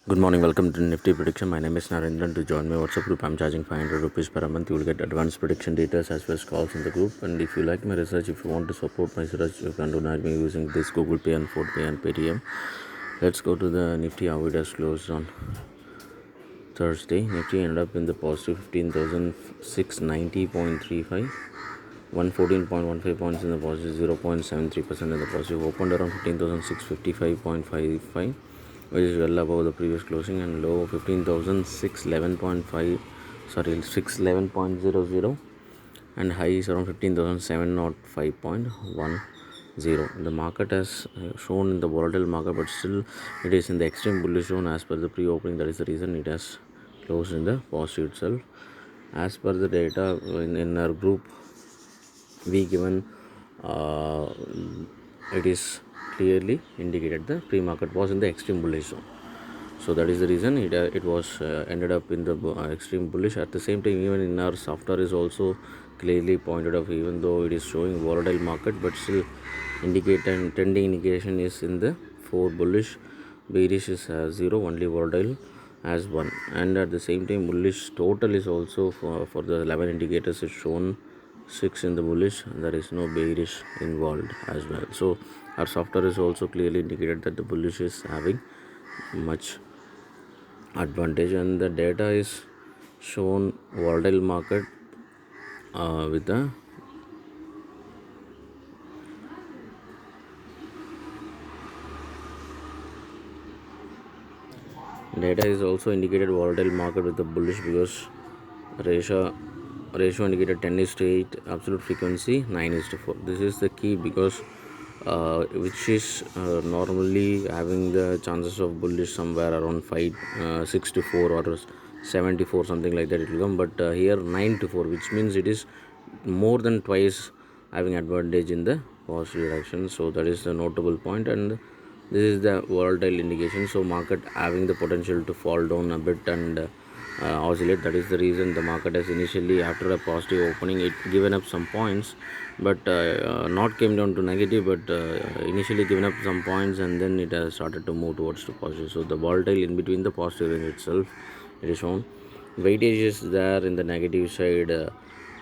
Good morning, welcome to Nifty prediction. My name is Narendran. To join my WhatsApp group, I'm charging 500 rupees per month. You will get advanced prediction details as well as calls in the group. And if you like my research, if you want to support my research, you can donate me using this Google Pay and PhonePe and Paytm. Let's go to the Nifty, how it has closed on Thursday. Nifty ended up in the positive 15,690.35. 114.15 points in the positive, 0.73% in the positive. Opened around 15,655.55, which is well above the previous closing, and low 15,611.5, 611.00, and high is around 15,705.10. The market has shown in the volatile market, but still it is in the extreme bullish zone as per the pre-opening. That is the reason it has closed in the positive itself. As per the data in our group, we given it is clearly indicated the pre-market was in the extreme bullish zone. So that is the reason it was ended up in the extreme bullish. At the same time, even in our software is also clearly pointed out, even though it is showing volatile market, but still indicate and trending indication is in the 4 bullish, bearish is 0, only volatile as 1, and at the same time bullish total is also for the 11 indicators is shown 6 in the bullish. There is no bearish involved as well. So our software is also clearly indicated that the bullish is having much advantage, and the data is shown volatile market with the data is also indicated volatile market with the bullish, because ratio indicated 10:8, absolute frequency 9:4. This is the key, because which is normally having the chances of bullish somewhere around 6-4 or 7-4, something like that it will come, but here 9-4, which means it is more than twice having advantage in the positive direction. So that is the notable point, and this is the volatile indication. So market having the potential to fall down a bit and oscillate. That is the reason the market has initially, after a positive opening, it given up some points, but not came down to negative, but initially given up some points, and then it has started to move towards the positive. So the volatile in between the positive range itself, it is shown. Weightage is there in the negative side,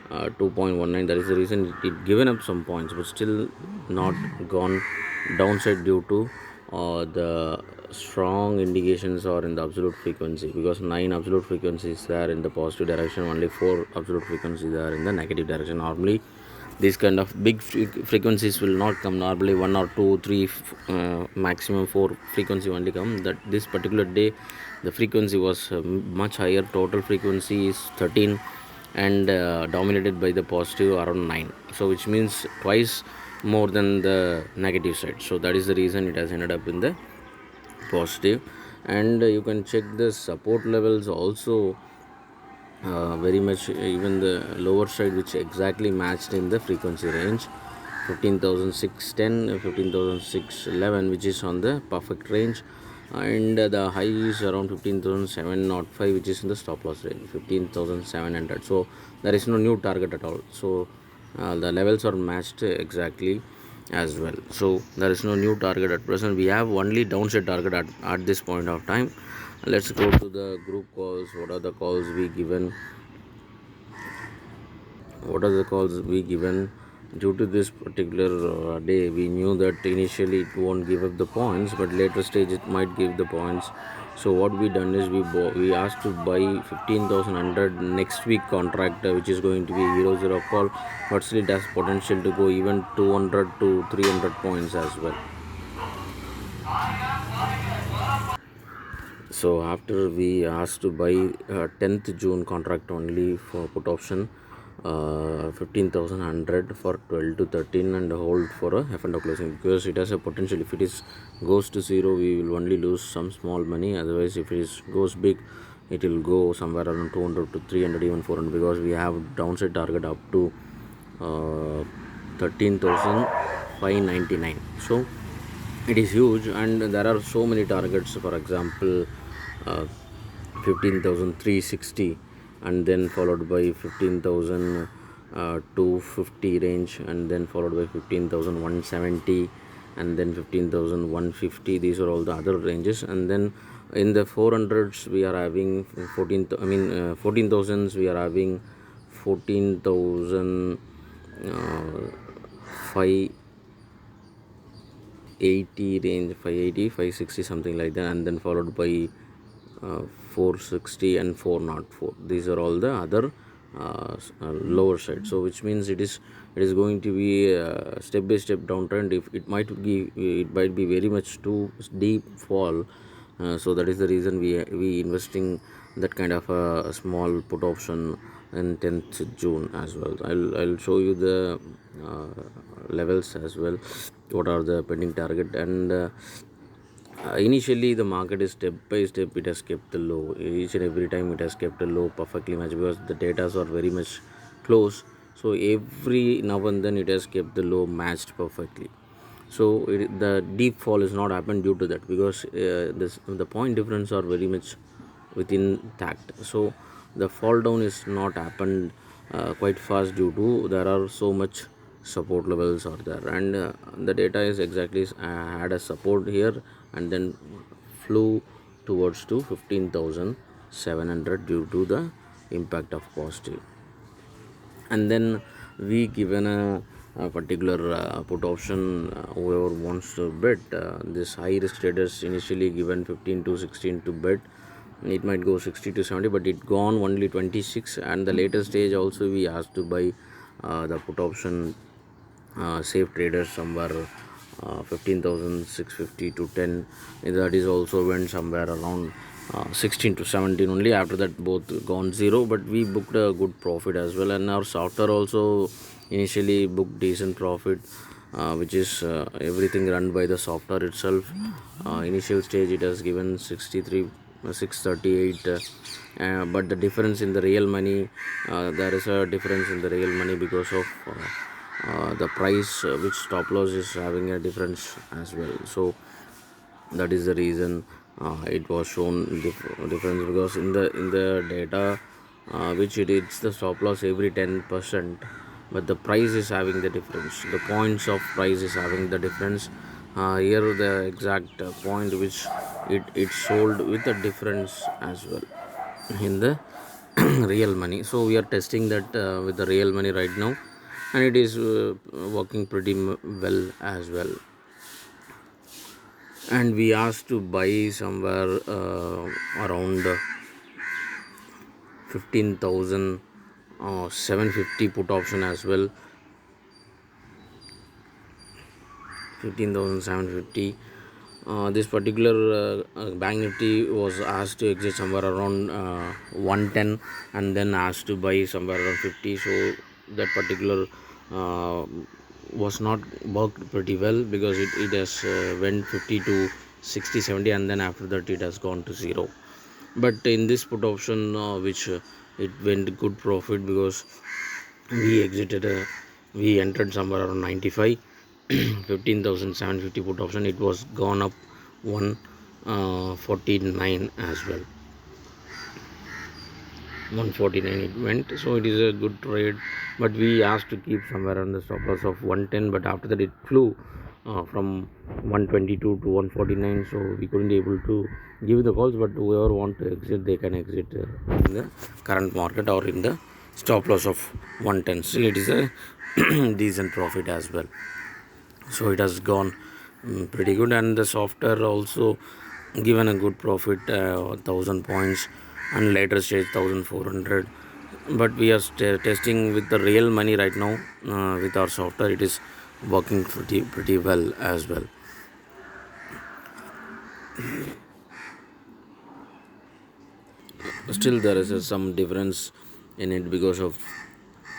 2.19. That is the reason it given up some points, but still not gone downside due to the strong indications are in the absolute frequency, because 9 absolute frequency is there in the positive direction, only 4 absolute frequency there in the negative direction. Normally these kind of big frequencies will not come. Normally 1 or 2 3 maximum 4 frequency only come. That this particular day the frequency was much higher. Total frequency is 13, and dominated by the positive around 9, so which means twice more than the negative side. So that is the reason it has ended up in the positive. And you can check the support levels also, very much even the lower side, which exactly matched in the frequency range, 15,610, 15,611, which is on the perfect range, and the high is around 15,705, which is in the stop loss range, 15,700. So there is no new target at all. So the levels are matched exactly as well. So there is no new target at present. We have only downside target at this point of time. Let's go to the group calls. What are the calls we given? Due to this particular day? We knew that initially it won't give up the points, but later stage it might give the points. So what we done is we asked to buy 15,100 next week contract, which is going to be 0-0 call, but still it has potential to go even 200 to 300 points as well. So after we asked to buy 10th June contract only for put option, 15,100 for 12 to 13, and hold for a F&O closing, because it has a potential. If it is goes to 0, we will only lose some small money. Otherwise, if it goes big, it will go somewhere around 200 to 300, even 400, because we have downside target up to 13,599. So it is huge, and there are so many targets. For example, 15,360, and then followed by 15,250 range, and then followed by 15,170, and then 15,150. These are all the other ranges, and then In the 400s we are having 14,000s we are having 14,000 580 range, 580, 560 something like that, and then followed by 460 and 404. These are all the other lower side. So which means it is going to be a step by step downtrend. If it might be very much too deep fall. So that is the reason we investing that kind of a small put option in 10th June as well. I'll show you the levels as well, what are the pending target. And initially the market is step by step, it has kept the low. Each and every time it has kept the low perfectly matched, because the data are very much close. So every now and then it has kept the low matched perfectly. So the deep fall is not happened due to that, because the point difference are very much within tact. So the fall down is not happened quite fast, due to there are so much support levels are there, and the data is exactly had a support here, and then flew towards to 15,700 due to the impact of positive. And then we given a particular put option, whoever wants to bet. This high risk traders initially given 15 to 16 to bet. It might go 60 to 70, but it gone only 26. And the later stage also we asked to buy the put option, safe traders somewhere 15,650 to 10. That is also went somewhere around 16 to 17 only. After that both gone zero, but we booked a good profit as well. And our software also initially booked decent profit, which is everything run by the software itself. Initial stage it has given 63 638, but the difference in the real money, there is a difference in the real money because of the price, which stop loss is having a difference as well. So that is the reason it was shown difference, because in the data, which it's the stop loss every 10%, but the price is having the difference, the points of price is having the difference. Here the exact point which it sold with the difference as well in the real money. So we are testing that with the real money right now, and it is working pretty well as well. And we asked to buy somewhere around 15,750 put option as well. 15,750. This particular bank nifty was asked to exit somewhere around 110, and then asked to buy somewhere around 50. So that particular uh, was not worked pretty well, because it has went 50 to 60 70, and then after that it has gone to zero. But in this put option, which it went good profit, because we exited we entered somewhere around 95. 15,750 put option, it was gone up 149 as well. 149 it went. So it is a good trade, but we asked to keep somewhere on the stop loss of 110, but after that it flew from 122 to 149. So we couldn't able to give the calls, but whoever want to exit, they can exit in the current market or in the stop loss of 110. Still it is a decent profit as well. So it has gone pretty good, and the software also given a good profit, 1000 points, and later stage 1400. But we are testing with the real money right now. With our software, it is working pretty well as well. Still there is some difference in it, because of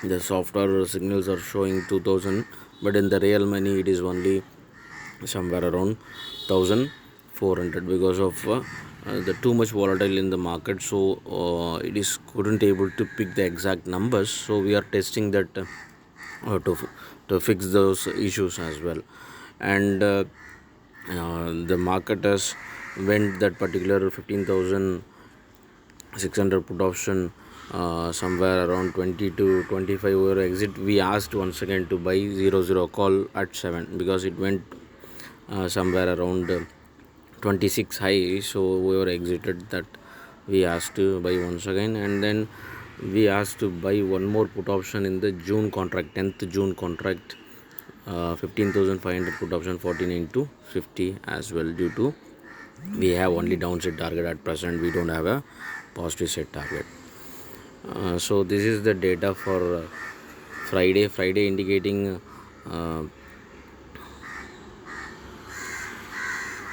the software signals are showing 2000, but in the real money it is only somewhere around 1400, because of the too much volatile in the market. So it is couldn't able to pick the exact numbers. So we are testing that to fix those issues as well. And the market has went that particular 15,600 put option somewhere around 20 to 25 over exit. We asked once again to buy 00 call at 7, because it went somewhere around 26 high, so we were exited that. We asked to buy once again, and then we asked to buy one more put option in the June contract, 10th June contract, 15,500 put option 14 into 50 as well, due to we have only downside target at present, we don't have a positive set target. So this is the data for Friday indicating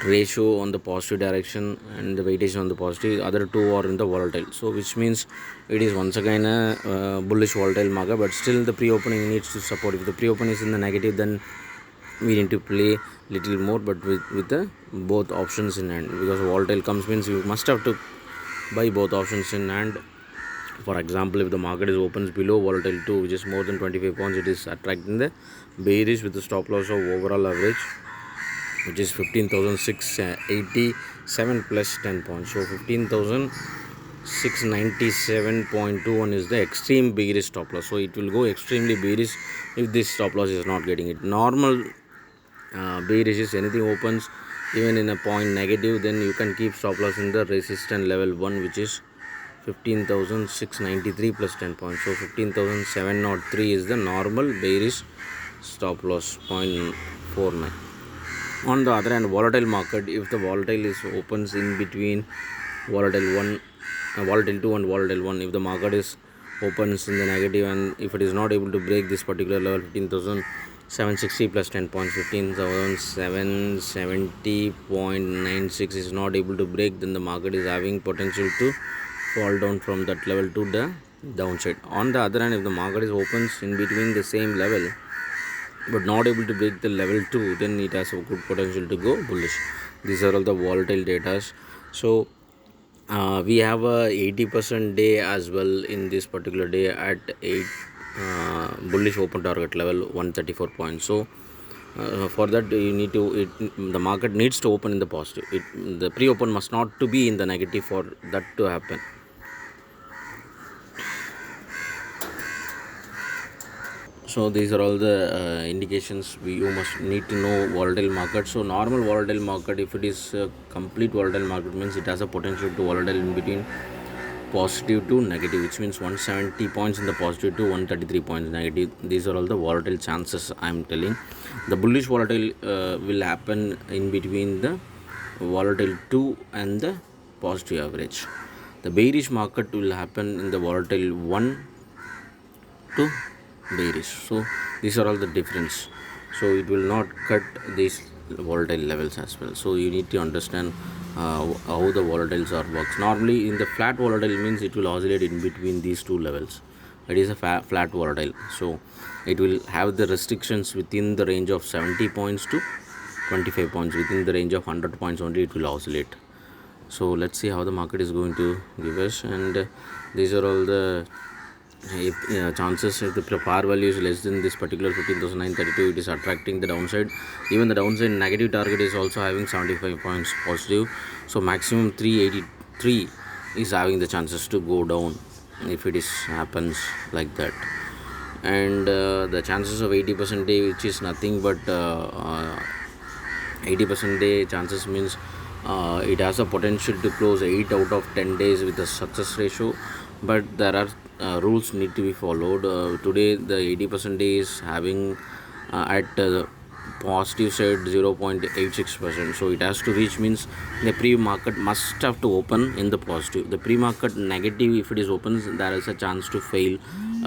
ratio on the positive direction and the weightage on the positive. Other two are in the volatile, so which means it is once again a bullish volatile market, but still the pre-opening needs to support. If the pre-opening is in the negative, then we need to play little more, but with the both options in hand, because volatile comes means you must have to buy both options in hand. For example, if the market is opens below volatile 2, which is more than 25 points, it is attracting the bearish with the stop loss of overall average, which is 15,687 plus 10 points. So 15,697.21 is the extreme bearish stop loss. So it will go extremely bearish if this stop loss is not getting it. Normal bearish is anything opens even in a point negative, then you can keep stop loss in the resistance level 1, which is 15,693 plus 10 points. So 15,703 is the normal bearish stop loss, 0.49. On the other hand, volatile market, if the volatile is opens in between volatile 1, volatile 2 and volatile 1, if the market is opens in the negative, and if it is not able to break this particular level, 15,760 plus 10 points, 15,770.96 is not able to break, then the market is having potential to fall down from that level to the downside. On the other hand, if the market is opens in between the same level but not able to break the level 2, then it has a good potential to go bullish. These are all the volatile data. So we have a 80% day as well in this particular day at 8 bullish open target level 134 points. So for that you need to the market needs to open in the positive. The pre-open must not to be in the negative for that to happen. So these are all the indications you must need to know volatile market. So normal volatile market, if it is complete volatile market, means it has a potential to volatile in between positive to negative, which means 170 points in the positive to 133 points negative. These are all the volatile chances I am telling. The bullish volatile will happen in between the volatile 2 and the positive average. The bearish market will happen in the volatile 1 to bearish. So these are all the difference. So it will not cut these volatile levels as well. So you need to understand how the volatiles are works. Normally in the flat volatile means it will oscillate in between these two levels. It is a flat volatile, so it will have the restrictions within the range of 70 points to 25 points. Within the range of 100 points only it will oscillate. So let's see how the market is going to give us. And these are all the chances. If the par value is less than this particular 15,932, it is attracting the downside. Even the downside negative target is also having 75 points positive. So maximum 383 is having the chances to go down if it is happens like that. And the chances of 80% day, which is nothing but 80% day chances, means it has a potential to close 8 out of 10 days with a success ratio, but there are rules need to be followed. Today the 80% day is having at positive side 0.86%, so it has to reach, means the pre-market must have to open in the positive. The pre-market negative, if it is opens, there is a chance to fail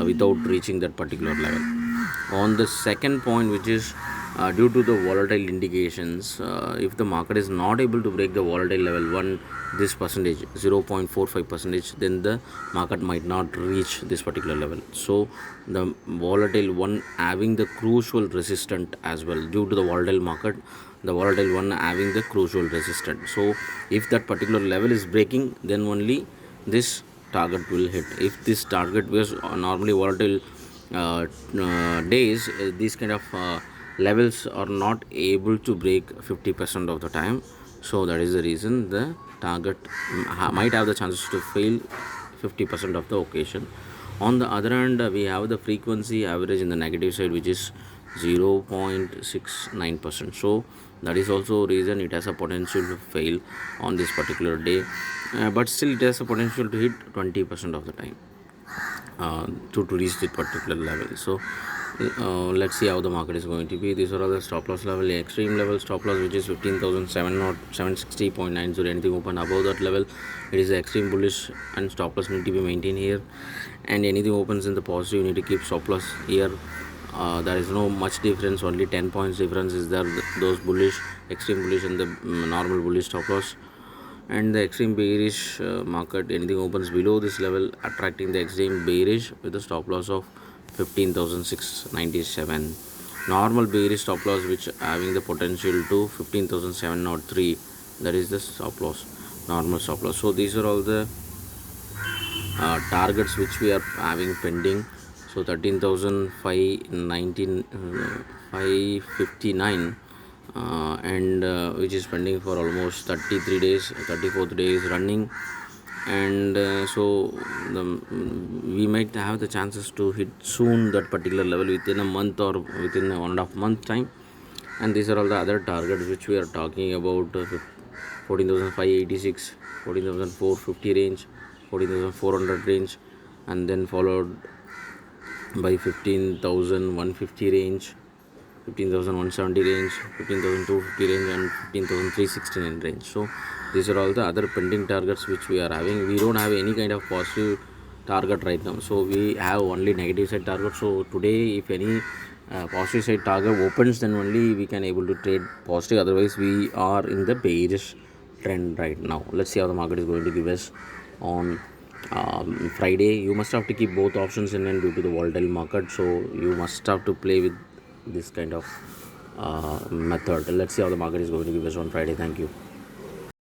without reaching that particular level. On the second point, which is due to the volatile indications, if the market is not able to break the volatile level 1, this percentage 0.45%, then the market might not reach this particular level. So the volatile 1 having the crucial resistance as well. Due to the volatile market, the volatile 1 having the crucial resistance. So if that particular level is breaking, then only this target will hit. If this target was normally volatile days, these kind of levels are not able to break 50% of the time. So that is the reason the target might have the chances to fail 50% of the occasion. On the other hand, we have the frequency average in the negative side, which is 0.69%. So That is also reason it has a potential to fail on this particular day, but still it has a potential to hit 20% of the time to reach the particular level. So let's see how the market is going to be. These are all the stop loss level. The extreme level stop loss, which is 15,760.90. Anything open above that level, it is the extreme bullish, and stop loss need to be maintained here. And anything opens in the positive, you need to keep stop loss here. There is no much difference, only 10 points difference is there, those bullish, extreme bullish, and the normal bullish stop loss. And the extreme bearish market, anything opens below this level, attracting the extreme bearish with a stop loss of 15,697. Normal bearish stop loss, which having the potential to 15,703, that is the stop loss, normal stop loss. So these are all the targets which we are having pending. So 13,559, and which is pending for almost 33 days, 34th day is running. And we might have the chances to hit soon that particular level within a month or within a 1.5 month time. And these are all the other targets which we are talking about: 14,586, 14,450 range, 14,400 range, and then followed by 15,150 range, 15,170 range, 15,250 range, and 15,369 range. So these are all the other pending targets which we are having. We don't have any kind of positive target right now, so we have only negative side target. So today, if any positive side target opens, then only we can able to trade positive. Otherwise, we are in the bearish trend right now. Let's see how the market is going to give us on Friday. You must have to keep both options in and due to the volatile market, so you must have to play with this kind of method. Let's see how the market is going to give us on Friday. Thank you.